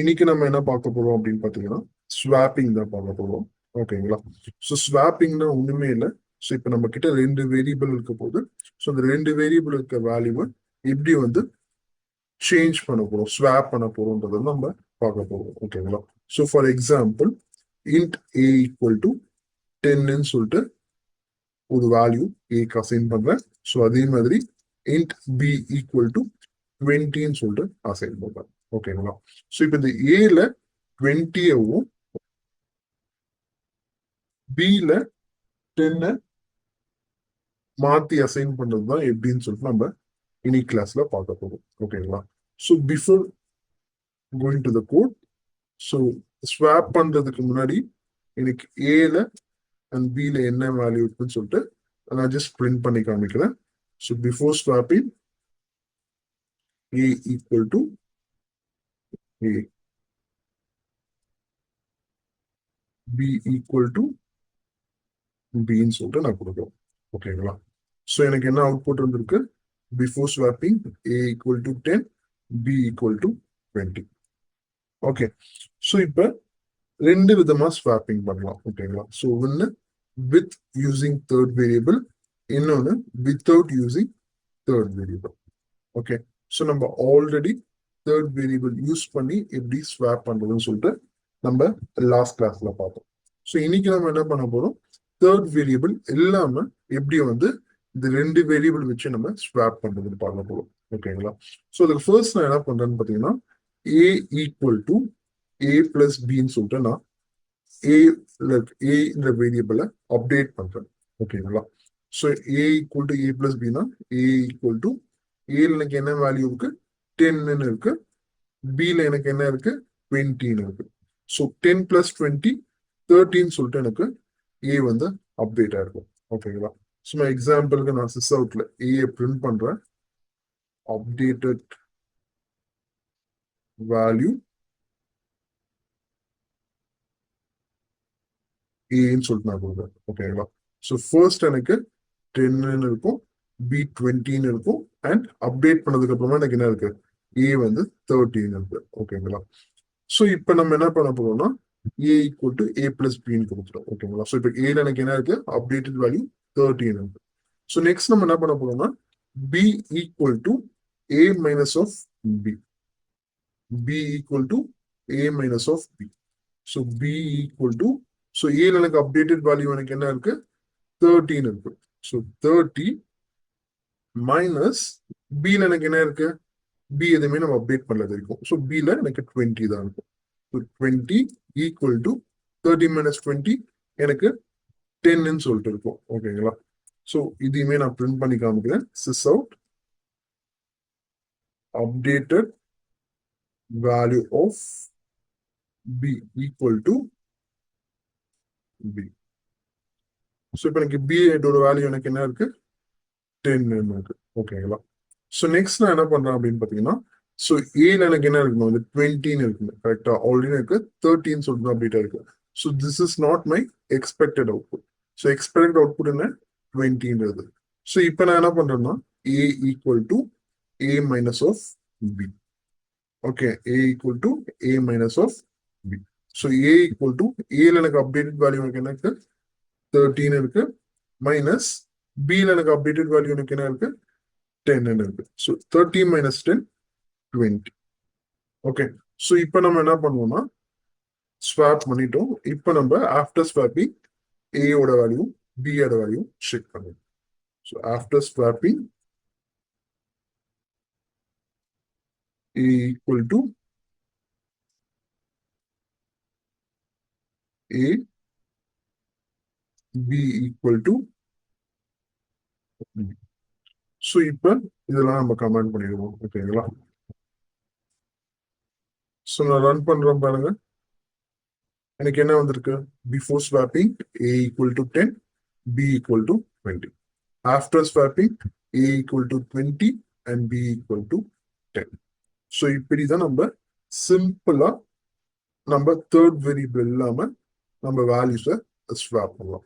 இன்னைக்கு நம்ம என்ன பார்க்க போறோம் அப்படின்னு பாத்தீங்கன்னா ஸ்வாப்பிங் தான் பார்க்க போறோம். ஓகேங்களா? ஸ்வாப்பிங்னா ஒண்ணுமே இல்லை. இப்ப நம்ம கிட்ட ரெண்டு வேரியபிள் இருக்க போது அந்த ரெண்டு வேரியபிள் இருக்க வேல்யூவை எப்படி சேஞ்ச் பண்ண போறோம், ஸ்வாப் பண்ண போறோம்ன்றத நம்ம பார்க்க போறோம். ஓகேங்களா? For example int a equal to 10 சொல்லிட்டு ஒரு வேல்யூ ஏக்கு அசைன் பண்றேன். அதே மாதிரி int b equal to 20 சொல்லிட்டு அசைன் பண்றேன். ஓகேங்களா? இப்ப இந்த ஏல 20வும் பில 10 மாத்தி அசைன் பண்றதுதான் எப்படின்னு சொல்லிட்டு நம்ம இனி கிளாஸ்ல பார்க்க போறோம். ஓகேங்களா? Before going to the code, swap பண்றதுக்கு முன்னாடி எனக்கு ஏல அண்ட் பில என்ன வேல்யூ இருக்குன்னு சொல்லிட்டு நான் ஜஸ்ட் பிரிண்ட் பண்ணி காமிக்கிறேன். Before swapping a equal to a, b equal to bன்னு சொல்லிட்டு நான் கொடுக்குறோம். ஓகேங்களா? எனக்கு என்ன அவுட்புட் வந்திருக்கு? Before swapping a equal to 10, b equal to 20. Okay, இப்ப ரெண்டு விதமா ஸ்வாப்பிங் பண்ணலாம். ஓகேங்களா? ஒன்னு வித் யூசிங் தேர்ட் வேரியபிள், இன்னொன்னு without using third variable. Okay, நம்ம ஆல்ரெடி தேர்ட் வேரியபிள் யூஸ் பண்ணி எப்படி ஸ்வாப் பண்றதுன்னு சொல்லிட்டு நம்ம லாஸ்ட் கிளாஸ்ல பார்த்தோம். இன்னைக்கு நம்ம என்ன பண்ண போறோம்? தேர்ட் வேரியபிள் இல்லாம எப்படி இந்த ரெண்டு வேரியபிள் வச்சு நம்ம ஸ்வாப் பண்றதுன்னு பார்க்க போறோம். ஓகேங்களா? அதுக்கு ஃபர்ஸ்ட் நான் என்ன பண்றேன்னு பாத்தீங்கன்னா a equal to a plus பின்னு சொல்லிட்டு நான் a இந்த வேரியபிளை அப்டேட் பண்றேன். ஓகேங்களா? a equal to a plus பின்னா a ஈக்குவல் டு ஏல எனக்கு என்ன வேல்யூ இருக்கு? 10 இருக்கு. பில எனக்கு என்ன இருக்கு? 20 இருக்கு. 10 பிளஸ் 20 13 சொல்லிட்டு எனக்கு ஏ அப்டேட் ஆயிருக்கும். ஓகேங்களா? சும்மா எக்ஸாம்பிளுக்கு நான் சிஸ் அவுட்ல ஏ பிரிண்ட் பண்றேன். அப்டேட்டட் வேல்யூ ஏன்னு சொல்லிட்டு நான் கொடுக்குறேன். ஓகேங்களா? ஃபர்ஸ்ட் எனக்கு 10 இருக்கும், பி 20 இருக்கும், அண்ட் அப்டேட் பண்ணதுக்கு அப்புறமா எனக்கு என்ன இருக்கு? ஏ 13 இருக்கு. ஓகேங்களா? இப்ப நம்ம என்ன பண்ண போறோம்னா a equal to a plus b ன்னு கொடுத்துரும். ஓகேங்களா? இப்ப a எனக்கு என்ன இருக்கு? அப்டேட்டட் வேல்யூ 13 இருக்கு. நெக்ஸ்ட் நம்ம என்ன பண்ண போறோம்னா b equal to a minus of b, b equal to a minus of b. b equal to a எனக்கு அப்டேட்டட் வேல்யூ எனக்கு என்ன இருக்கு? 13 இருக்கு. 30 மைனஸ் b எனக்கு என்ன இருக்கு? b எதுவுமே நம்ம அப்டேட் பண்ணது இருக்கும். b எனக்கு 20 தான் இருக்கும். 20 equal to 30 minus 20 எனக்கு 10 சொல்லிட்டு இருக்கும். ஓகேங்களா? இதையுமே நான் பிரிண்ட் பண்ணி காமிக்கிறேன். sys out updated value of b equal to b. இப்ப எனக்கு b ஓட வேல்யூ எனக்கு என்ன இருக்கு? 10 இருக்கு. ஓகேங்களா? நெக்ஸ்ட் நான் என்ன பண்றேன் அப்படின்னு பாத்தீங்கன்னா ஏல எனக்கு என்ன இருக்கணும்? 20 இருக்குங்க. கரெக்டா? ஆல்ரெடி எனக்கு 13 சொல்லிட்டு அப்டேட் ஆயிருக்கு. This is not my expected output. Expected output என்ன? 20ன்றது. இப்ப நான் என்ன பண்றேன்னா a equal to a minus of b. Okay, a equal to a minus of b. a equal to ஏல எனக்கு அப்டேட்டட் வேல்யூ எனக்கு என்ன இருக்கு? 13 இருக்கு. மைனஸ் b எனக்கு அப்டேட்டட் வேல்யூ எனக்கு என்ன இருக்கு? 10 இருக்கு. 13 மைனஸ் 10 20. ஓகே, இப்ப நம்ம என்ன பண்ணுவோம்னா ஸ்வாப் பண்ணிட்டோம். இப்ப நம்ம ஆஃப்டர் ஸ்வாப்பிங் a ஓட வேல்யூ b ஓட வேல்யூ செக் பண்ணுவோம். After swapping a equal to a, b equal to b. இப்ப இதெல்லாம் நம்ம கமெண்ட் பண்ணிடுவோம். ஓகேங்களா? நான் ரன் பண்றோம் பாருங்க. எனக்கு என்ன வந்திருக்கு? Before swapping a equal to 10, b equal to 20. After swapping a equal to 20 and b equal to 10. இப்படிதான் நம்ம சிம்பிளா நம்ம தேர்ட் வேரியபிள் இல்லாம நம்ம வேல்யூஸை ஸ்வாப் பண்ணலாம்.